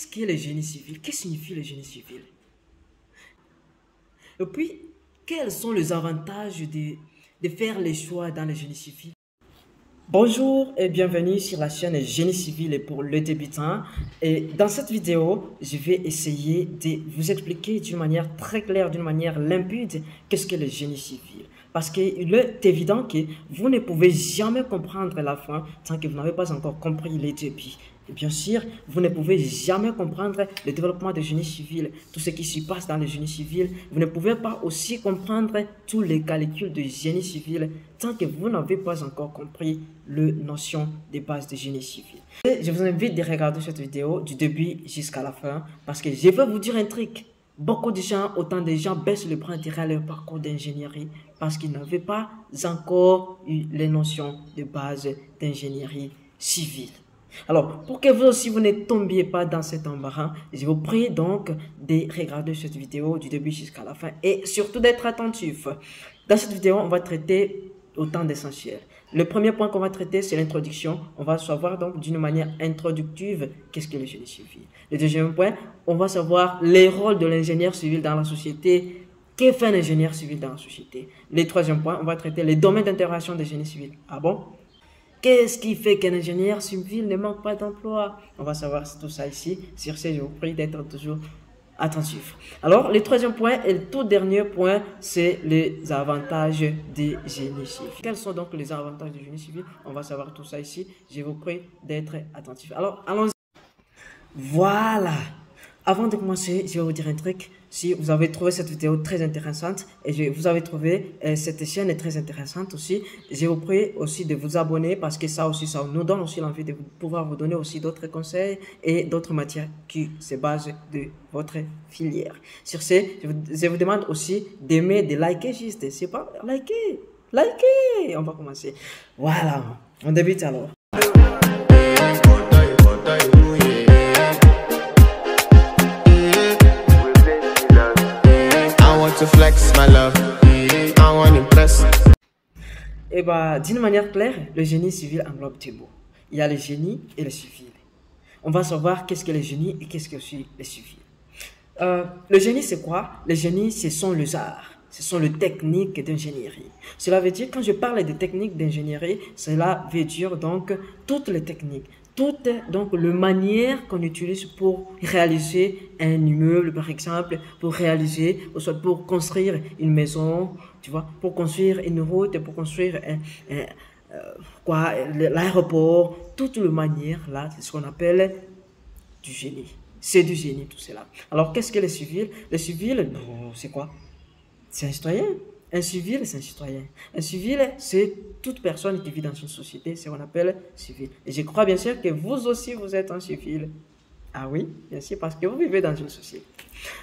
qu'est-ce qu'est le génie civil? Qu'est-ce que signifie le génie civil? Et puis, quels sont les avantages de faire les choix dans le génie civil? Bonjour et bienvenue sur la chaîne Génie civil et pour le débutant. Et dans cette vidéo, je vais essayer de vous expliquer d'une manière très claire, d'une manière limpide, qu'est-ce que le génie civil. Parce qu'il est évident que vous ne pouvez jamais comprendre la fin tant que vous n'avez pas encore compris les début. Et bien sûr, vous ne pouvez jamais comprendre le développement du génie civil, tout ce qui se passe dans le génie civil. Vous ne pouvez pas aussi comprendre tous les calculs du génie civil tant que vous n'avez pas encore compris la notion des bases du génie civil. Et je vous invite de regarder cette vidéo du début jusqu'à la fin parce que je vais vous dire un truc. Beaucoup de gens, autant de gens baissent le bras derrière leur parcours d'ingénierie parce qu'ils n'avaient pas encore eu les notions de base d'ingénierie civile. Alors, pour que vous aussi vous ne tombiez pas dans cet embarras, je vous prie donc de regarder cette vidéo du début jusqu'à la fin et surtout d'être attentif. Dans cette vidéo, on va traiter autant d'essentiels. Le premier point qu'on va traiter, c'est l'introduction. On va savoir donc d'une manière introductive qu'est-ce que le génie civil. Le deuxième point, on va savoir les rôles de l'ingénieur civil dans la société. Que fait un ingénieur civil dans la société? Le troisième point, on va traiter les domaines d'intervention des génies civils. Ah bon? Qu'est-ce qui fait qu'un ingénieur civil ne manque pas d'emploi? On va savoir tout ça ici. Sur ce, je vous prie d'être toujours attentif. Alors, le troisième point et le tout dernier point, c'est les avantages du génie civil. Quels sont donc les avantages du génie civil? On va savoir tout ça ici. Je vous prie d'être attentif. Alors, allons-y. Voilà. Avant de commencer, je vais vous dire un truc. Si vous avez trouvé cette vidéo très intéressante et vous avez trouvé cette chaîne très intéressante aussi, je vous prie aussi de vous abonner parce que ça aussi, ça nous donne aussi l'envie de pouvoir vous donner aussi d'autres conseils et d'autres matières qui se basent de votre filière. Sur ce, je vous demande aussi d'aimer, de liker juste. C'est pas liker, liker. On va commencer. Voilà, on débute alors. To flex my love, I want impress. Et bah, d'une manière claire, le génie civil englobe deux mots. Il y a le génie et le civil. On va savoir qu'est-ce que le génie et qu'est-ce que aussi le civil. Le génie, c'est quoi? Le génie, ce sont les arts. Ce sont les techniques d'ingénierie. Cela veut dire, quand je parle de techniques d'ingénierie, cela veut dire donc toutes les techniques. Toute donc la manière qu'on utilise pour réaliser un immeuble, par exemple, pour réaliser, ou soit pour construire une maison, tu vois, pour construire une route, pour construire l'aéroport, toute la manière là, c'est ce qu'on appelle du génie. C'est du génie tout cela. Alors qu'est-ce que le civil? Le civil, c'est quoi? C'est un citoyen. Un civil, c'est un citoyen. Un civil, c'est toute personne qui vit dans une société, c'est ce qu'on appelle civil. Et je crois bien sûr que vous aussi, vous êtes un civil. Ah oui, bien sûr, parce que vous vivez dans une société.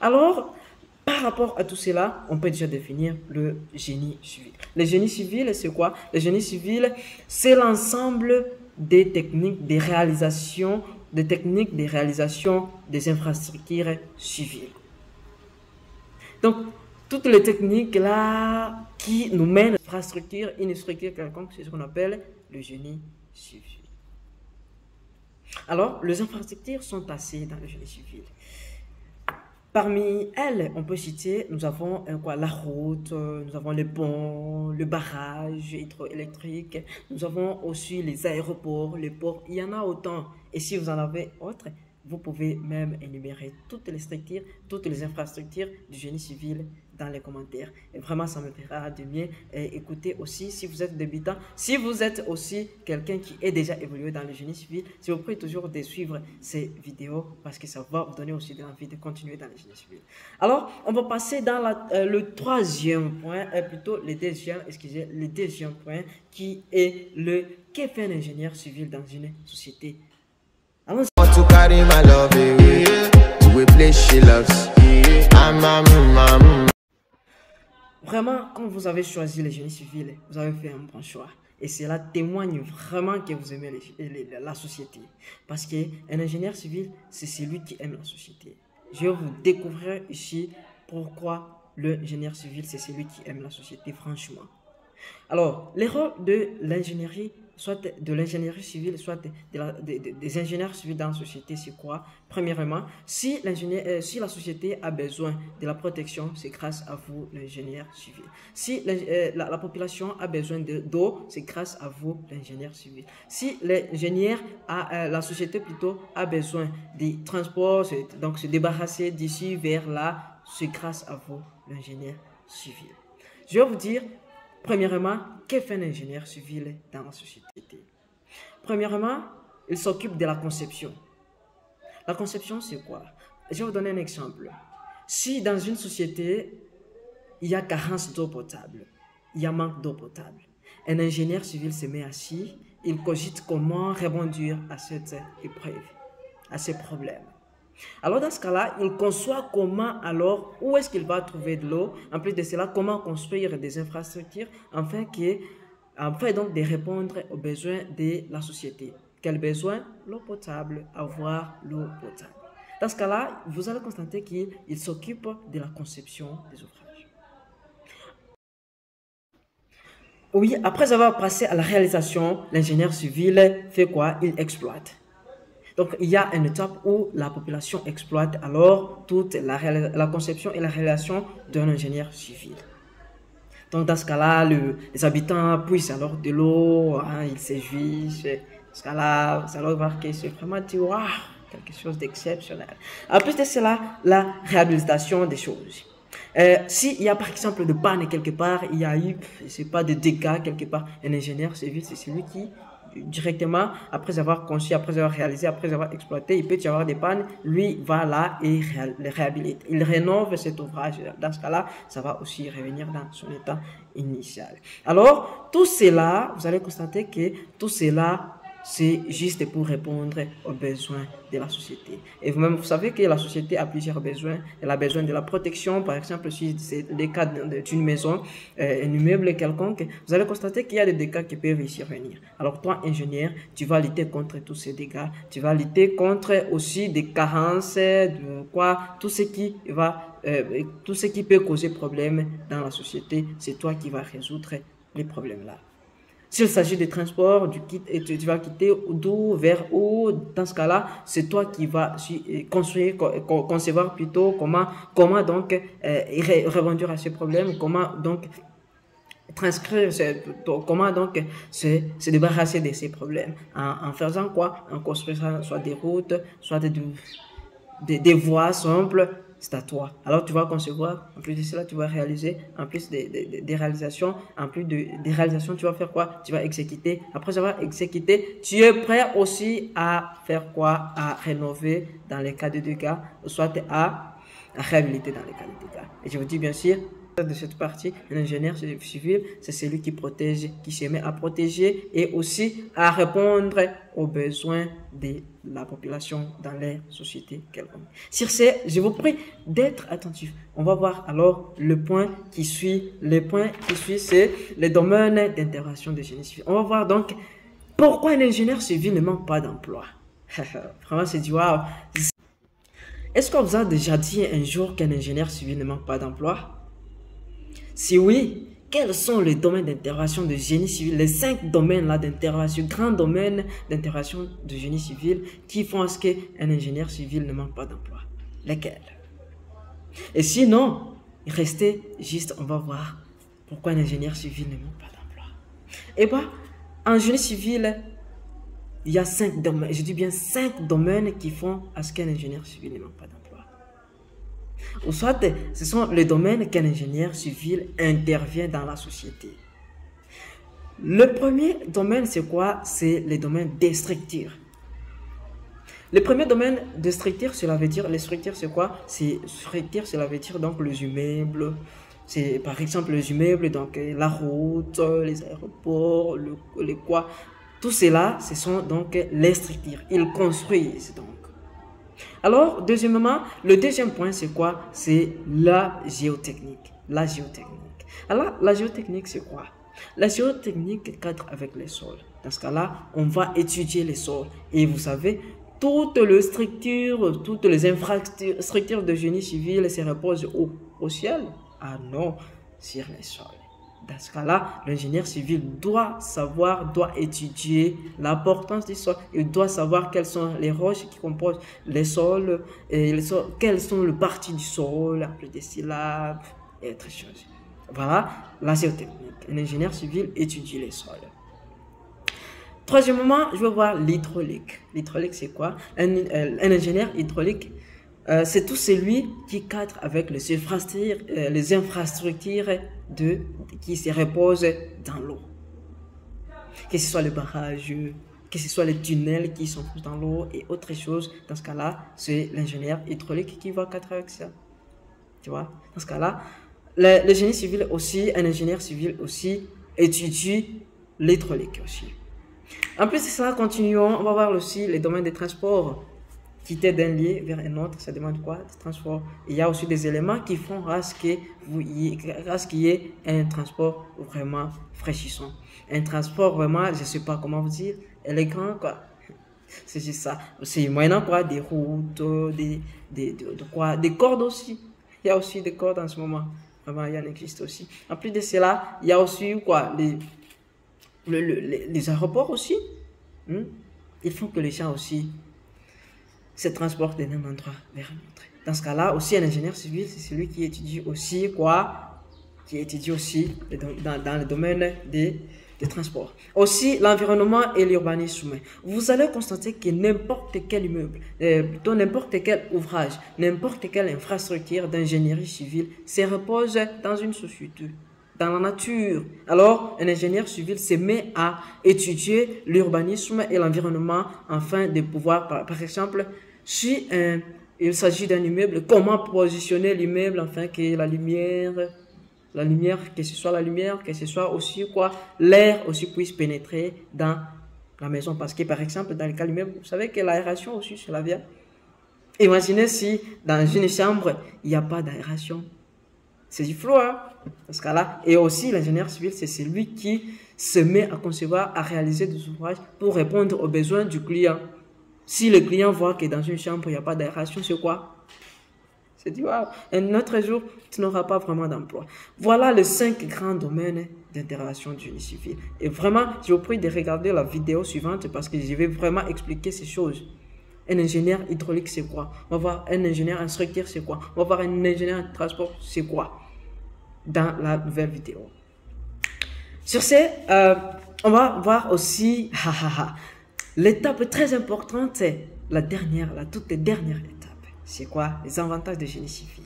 Alors, par rapport à tout cela, on peut déjà définir le génie civil. Le génie civil, c'est quoi? Le génie civil, c'est l'ensemble des techniques de réalisation, des infrastructures civiles. Donc, toutes les techniques là qui nous mènent à une structure quelconque, c'est ce qu'on appelle le génie civil. Alors, les infrastructures sont assez dans le génie civil. Parmi elles, on peut citer, nous avons la route, nous avons les ponts, le barrage hydroélectrique, nous avons aussi les aéroports, les ports, il y en a autant. Et si vous en avez autres, vous pouvez même énumérer toutes les structures, toutes les infrastructures du génie civil dans les commentaires. Et vraiment, ça me fera de mieux écouter aussi si vous êtes débutant. Si vous êtes aussi quelqu'un qui est déjà évolué dans le génie civil, je vous prie toujours de suivre ces vidéos parce que ça va vous donner aussi de l'envie de continuer dans le génie civil. Alors, on va passer dans le troisième point, plutôt le deuxième point qui est le que fait un ingénieur civil dans une société. Allons-y. To carry my love away to a place she loves. Vraiment, quand vous avez choisi le génie civil, vous avez fait un bon choix. Et cela témoigne vraiment que vous aimez la société. Parce qu'un ingénieur civil, c'est celui qui aime la société. Je vais vous découvrir ici pourquoi l'ingénieur civil, c'est celui qui aime la société, franchement. Alors, les rôles de l'ingénierie soit de l'ingénierie civile, soit des ingénieurs civils dans la société, c'est quoi? Premièrement, si la société a besoin de la protection, c'est grâce à vous, l'ingénieur civil. Si la population a besoin d'eau, c'est grâce à vous, l'ingénieur civil. Si la société plutôt a besoin des transports, donc se débarrasser d'ici vers là, c'est grâce à vous, l'ingénieur civil. Je vais vous dire, premièrement, que fait un ingénieur civil dans la société? Premièrement, il s'occupe de la conception. La conception, c'est quoi? Je vais vous donner un exemple. Si dans une société, il y a carence d'eau potable, il y a manque d'eau potable, un ingénieur civil se met assis, il cogite comment rebondir à cette épreuve, à ces problèmes. Alors dans ce cas-là, il conçoit comment alors, où est-ce qu'il va trouver de l'eau, en plus de cela, comment construire des infrastructures afin donc de répondre aux besoins de la société. Quel besoin? L'eau potable, avoir l'eau potable. Dans ce cas-là, vous allez constater qu'il s'occupe de la conception des ouvrages. Oui, après avoir passé à la réalisation, l'ingénieur civil fait quoi? Il exploite. Donc, il y a une étape où la population exploite alors toute la conception et la réalisation d'un ingénieur civil. Donc, dans ce cas-là, les habitants puissent alors de l'eau, hein, ils se jouissent. Dans ce cas-là, vous allez voir que c'est vraiment waouh, quelque chose d'exceptionnel. En plus de cela, la réhabilitation des choses. S'il y a par exemple de panne quelque part, il y a eu, c'est pas de dégâts quelque part, un ingénieur civil, c'est celui qui directement, après avoir conçu, après avoir réalisé, après avoir exploité, il peut y avoir des pannes, lui va là et les réhabilite. Il rénove cet ouvrage. Dans ce cas-là, ça va aussi revenir dans son état initial. Alors, tout cela, vous allez constater que tout cela, c'est juste pour répondre aux besoins de la société. Et vous-même, vous savez que la société a plusieurs besoins. Elle a besoin de la protection, par exemple, si c'est le cas d'une maison, un immeuble quelconque, vous allez constater qu'il y a des dégâts qui peuvent y survenir. Alors toi, ingénieur, tu vas lutter contre tous ces dégâts. Tu vas lutter contre aussi des carences, tout ce qui peut causer problème dans la société. C'est toi qui vas résoudre les problèmes là. S'il s'agit de transport, tu vas quitter d'où vers où, dans ce cas-là, c'est toi qui vas concevoir plutôt comment donc rebondir à ces problèmes, comment donc transcrire, comment donc se débarrasser de ces problèmes. En faisant quoi? En construisant soit des routes, soit des voies simples. C'est à toi. Alors tu vas concevoir, en plus de cela, tu vas réaliser, en plus des réalisations, tu vas faire quoi? Tu vas exécuter. Après avoir exécuté, tu es prêt aussi à faire quoi? À rénover dans les cas de dégâts, soit à réhabiliter dans les cas de dégâts. Et je vous dis bien sûr, de cette partie, un ingénieur civil, c'est celui qui protège, qui se met à protéger et aussi à répondre aux besoins de la population dans les sociétés quelconques. Sur ce, je vous prie d'être attentif. On va voir alors le point qui suit. Le point qui suit, c'est le domaine d'intervention de génie civil. On va voir donc pourquoi un ingénieur civil ne manque pas d'emploi. Vraiment, c'est du waouh. Est-ce qu'on vous a déjà dit un jour qu'un ingénieur civil ne manque pas d'emploi? Si oui, quels sont les domaines d'intervention de génie civil, les 5 domaines là d'intervention, grands domaines d'intervention de génie civil qui font à ce qu'un ingénieur civil ne manque pas d'emploi? Lesquels? Et sinon, restez juste, on va voir pourquoi un ingénieur civil ne manque pas d'emploi. Et bien, en génie civil, il y a 5 domaines, je dis bien 5 domaines qui font à ce qu'un ingénieur civil ne manque pas d'emploi. Ou soit, ce sont les domaines qu'un ingénieur civil intervient dans la société. Le premier domaine, c'est quoi? C'est le domaine des structures. Le premier domaine de structure, cela veut dire, les structures, c'est quoi? Structure, cela veut dire donc les immeubles. C'est par exemple les immeubles, donc la route, les aéroports, les quoi. Tout cela, ce sont donc les structures. Ils construisent donc. Alors, deuxièmement, le deuxième point, c'est quoi? C'est la géotechnique. La géotechnique. Alors, la géotechnique, c'est quoi? La géotechnique cadre avec les sols. Dans ce cas-là, on va étudier les sols. Et vous savez, toutes les structures, toutes les infrastructures de génie civil se reposent au ciel? Ah non, sur les sols. Dans ce cas-là, l'ingénieur civil doit savoir, doit étudier l'importance du sol. Il doit savoir quelles sont les roches qui composent les sols, et quelles sont les parties du sol, après des syllabes et autres choses. Voilà la géotechnique. Un ingénieur civil étudie les sols. Troisièmement, je vais voir l'hydraulique. L'hydraulique, c'est quoi? Un ingénieur hydraulique, c'est tout celui qui cadre avec les infrastructures qui se reposent dans l'eau. Que ce soit les barrages, que ce soit les tunnels qui sont dans l'eau et autre chose. Dans ce cas-là, c'est l'ingénieur hydraulique qui va cadrer avec ça. Tu vois? Dans ce cas-là, le génie civil aussi, un ingénieur civil aussi étudie l'hydraulique aussi. En plus de ça, continuons, on va voir aussi les domaines des transports. Quitter d'un lieu vers un autre, ça demande quoi? Des transports. Il y a aussi des éléments qui font à ce qu'il y ait un transport vraiment fraîchissant. Un transport vraiment, je ne sais pas comment vous dire, élégant, quoi. C'est juste ça. C'est moyennant quoi, des routes, des cordes aussi. Il y a aussi des cordes en ce moment. Vraiment, il y en existe aussi. En plus de cela, il y a aussi quoi, les aéroports aussi. Ils font que les gens aussi se transportent d'un endroit vers un autre. Dans ce cas-là, aussi un ingénieur civil, c'est celui qui étudie aussi quoi? Qui étudie aussi dans le domaine des transports. Aussi l'environnement et l'urbanisme. Vous allez constater que n'importe quel immeuble, plutôt n'importe quel ouvrage, n'importe quelle infrastructure d'ingénierie civile se repose dans une société, dans la nature. Alors, un ingénieur civil se met à étudier l'urbanisme et l'environnement afin de pouvoir, par exemple, si il s'agit d'un immeuble, comment positionner l'immeuble afin que la lumière, que ce soit la lumière, que ce soit aussi quoi, l'air aussi puisse pénétrer dans la maison. Parce que par exemple, dans le cas de l'immeuble, vous savez que l'aération aussi, cela vient. Imaginez si dans une chambre, il n'y a pas d'aération. C'est du flou, hein, dans ce cas-là. Et aussi, l'ingénieur civil, c'est celui qui se met à concevoir, à réaliser des ouvrages pour répondre aux besoins du client. Si le client voit que dans une chambre, il n'y a pas d'aération, c'est quoi? C'est dit, waouh, un autre jour, tu n'auras pas vraiment d'emploi. Voilà les 5 grands domaines d'intervention du génie civil. Et vraiment, je vous prie de regarder la vidéo suivante parce que je vais vraiment expliquer ces choses. Un ingénieur hydraulique, c'est quoi? On va voir un ingénieur instructeur, c'est quoi? On va voir un ingénieur de transport, c'est quoi? Dans la nouvelle vidéo. Sur ce, on va voir aussi l'étape très importante, la toute dernière étape. C'est quoi? Les avantages du génie civil.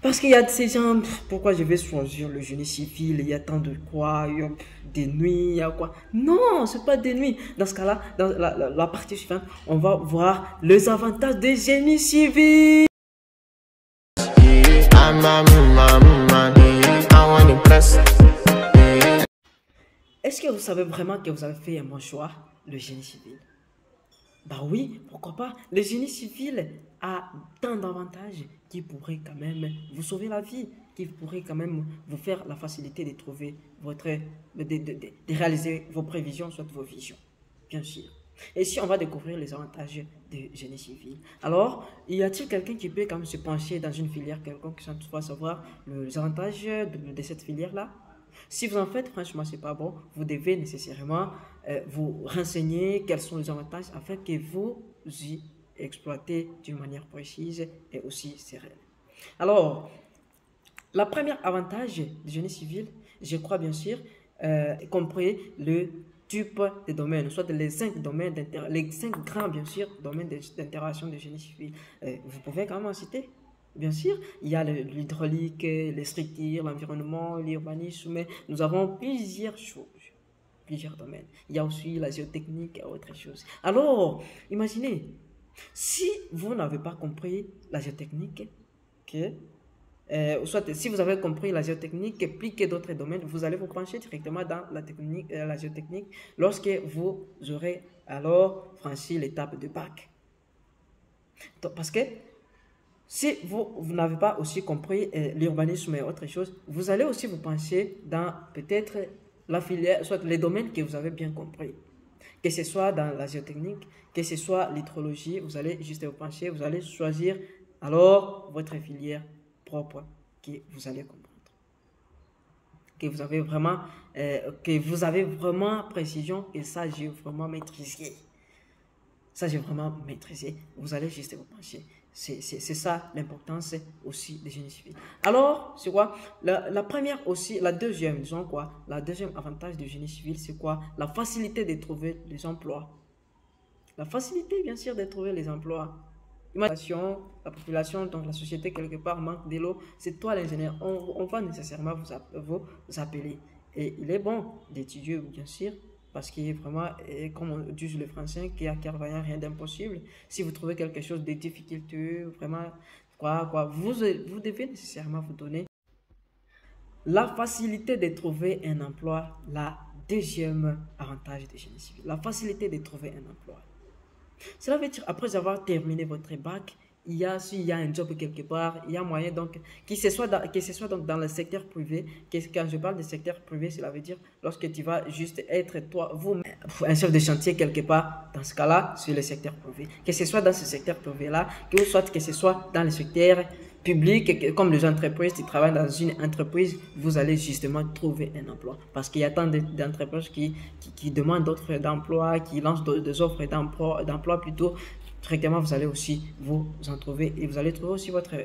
Parce qu'il y a ces gens, pourquoi je vais choisir le génie civil? Il y a tant de quoi, il y a des nuits, il y a quoi? Non, c'est pas des nuits. Dans ce cas-là, dans la partie suivante, on va voir les avantages du génie civil. Est-ce que vous savez vraiment que vous avez fait un bon choix, le génie civil? Bah oui, pourquoi pas? Le génie civil a tant d'avantages qui pourraient quand même vous sauver la vie, qui pourraient quand même vous faire la facilité de trouver de réaliser vos prévisions, soit vos visions, bien sûr. Et si on va découvrir les avantages du génie civil, alors, y a-t-il quelqu'un qui peut quand même se pencher dans une filière quelconque sans toutefois savoir les avantages de cette filière-là? Si vous en faites, franchement, c'est pas bon. Vous devez nécessairement vous renseigner quels sont les avantages afin que vous y exploitez d'une manière précise et aussi sereine. Alors, le premier avantage du génie civil, je crois bien sûr, compris le type de domaine, soit les 5 domaines, les 5 grands, bien sûr, domaines d'intervention du génie civil. Vous pouvez quand même en citer. Bien sûr, il y a l'hydraulique, les structures, l'environnement, l'urbanisme, mais nous avons plusieurs choses, plusieurs domaines. Il y a aussi la géotechnique et autre chose. Alors, imaginez, si vous n'avez pas compris la géotechnique, soit si vous avez compris la géotechnique plus que d'autres domaines, vous allez vous pencher directement dans la géotechnique lorsque vous aurez alors franchi l'étape de bac. Parce que si vous n'avez pas aussi compris l'urbanisme et autre chose, vous allez aussi vous pencher dans peut-être la filière, soit les domaines que vous avez bien compris. Que ce soit dans la géotechnique, que ce soit l'hydrologie, vous allez juste vous pencher, vous allez choisir alors votre filière propre que vous allez comprendre. que vous avez vraiment, précision, et ça, j'ai vraiment maîtrisé. Ça, j'ai vraiment maîtrisé. Vous allez juste vous pencher. C'est ça l'importance aussi des génie civil. Alors, c'est quoi? La première aussi, la deuxième, disons quoi? La deuxième avantage du génie civil, c'est quoi? La facilité de trouver les emplois. La facilité, bien sûr, de trouver les emplois. La population, donc la société, quelque part, manque de l'eau. C'est toi l'ingénieur. On va nécessairement vous appeler. Et il est bon d'étudier, bien sûr, parce qu'il est vraiment, comme disent les Français, qu'il n'y a rien d'impossible. Si vous trouvez quelque chose de difficulteux, vraiment, vous devez nécessairement vous donner la facilité de trouver un emploi. La deuxième avantage des génie civil, la facilité de trouver un emploi. Cela veut dire, après avoir terminé votre bac, s'il y a un job quelque part, il y a moyen, donc, que ce soit donc dans le secteur privé. Quand je parle de secteur privé, cela veut dire lorsque tu vas juste être un chef de chantier quelque part, dans ce cas-là, sur le secteur privé. Que ce soit dans ce secteur privé-là, que ce soit dans le secteur public, comme les entreprises qui travaillent dans une entreprise, vous allez justement trouver un emploi. Parce qu'il y a tant d'entreprises qui demandent d'autres d'emploi, qui lancent des offres d'emploi plutôt. Directement, vous allez aussi vous en trouver et vous allez trouver aussi votre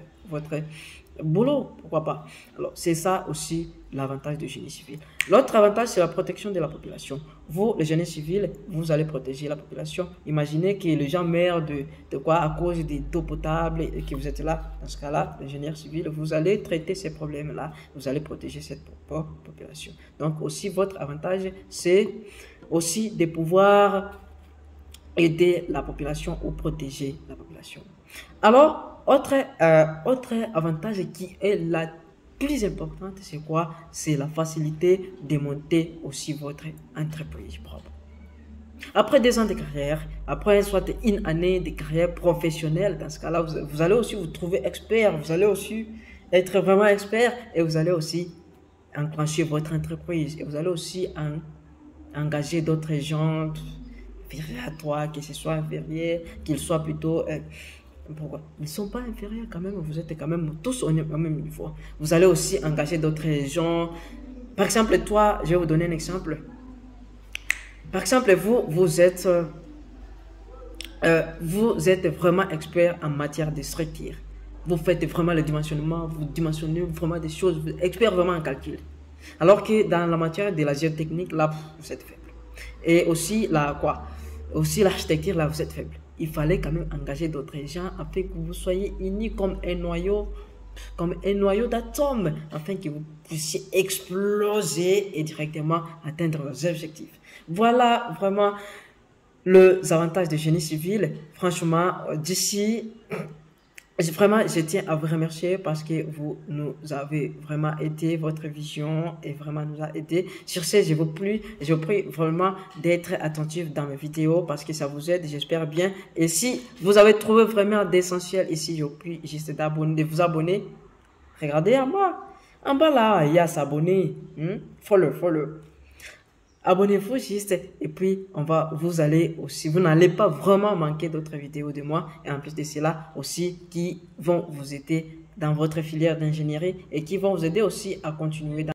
boulot, pourquoi pas. Alors, c'est ça aussi l'avantage du génie civil. L'autre avantage, c'est la protection de la population. Vous, le génie civil, vous allez protéger la population. Imaginez que les gens meurent de quoi à cause des eaux potables et que vous êtes là. Dans ce cas-là, l'ingénieur civil, vous allez traiter ces problèmes-là. Vous allez protéger cette population. Donc, aussi, votre avantage, c'est aussi de pouvoir aider la population ou protéger la population. Alors, autre avantage qui est la plus importante, c'est quoi? C'est la facilité de monter aussi votre entreprise propre. Après 2 ans de carrière, après soit une année de carrière professionnelle, dans ce cas-là, vous allez aussi vous trouver expert, vous allez aussi être vraiment expert et vous allez aussi enclencher votre entreprise et vous allez aussi engager d'autres gens inférieurs à toi, que ce soit inférieur, qu'ils soient plutôt... pourquoi? Ils ne sont pas inférieurs quand même, vous êtes quand même tous au même niveau. Vous allez aussi engager d'autres gens. Par exemple, toi, je vais vous donner un exemple. Par exemple, vous êtes vraiment expert en matière de structure. Vous faites vraiment le dimensionnement, vous dimensionnez vraiment des choses, vous êtes expert vraiment en calcul. Alors que dans la matière de la géotechnique, là, vous êtes faible. Et aussi, aussi l'architecture, là, vous êtes faible. Il fallait quand même engager d'autres gens afin que vous soyez unis comme un noyau d'atomes, afin que vous puissiez exploser et directement atteindre vos objectifs. Voilà vraiment les avantages du génie civil. Franchement, d'ici, vraiment, je tiens à vous remercier parce que vous nous avez vraiment aidé, votre vision et vraiment nous a aidé. Sur ce, je vous prie vraiment d'être attentif dans mes vidéos parce que ça vous aide, j'espère bien. Et si vous avez trouvé vraiment d'essentiel ici, je vous prie juste de vous abonner. Regardez en bas. En bas là, il y a s'abonner. Follow. Abonnez-vous juste et puis vous allez aussi, vous n'allez pas vraiment manquer d'autres vidéos de moi et en plus de cela aussi qui vont vous aider dans votre filière d'ingénierie et qui vont vous aider aussi à continuer dans...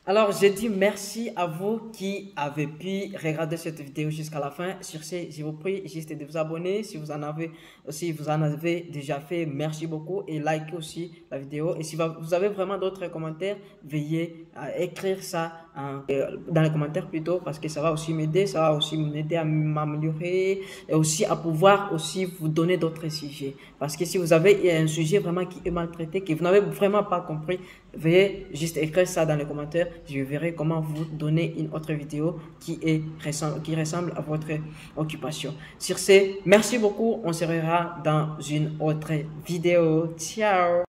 Alors, je dis merci à vous qui avez pu regarder cette vidéo jusqu'à la fin. Sur ce, je vous prie juste de vous abonner si vous en avez déjà fait. Merci beaucoup et likez aussi la vidéo. Et si vous avez vraiment d'autres commentaires, veuillez écrire ça dans les commentaires plutôt parce que ça va aussi m'aider. Ça va aussi m'aider à m'améliorer et aussi à pouvoir aussi vous donner d'autres sujets. Parce que si vous avez un sujet vraiment qui est maltraité, que vous n'avez vraiment pas compris, veuillez juste écrire ça dans les commentaires. Je verrai comment vous donner une autre vidéo qui ressemble à votre occupation. Sur ce, merci beaucoup. On se reverra dans une autre vidéo. Ciao.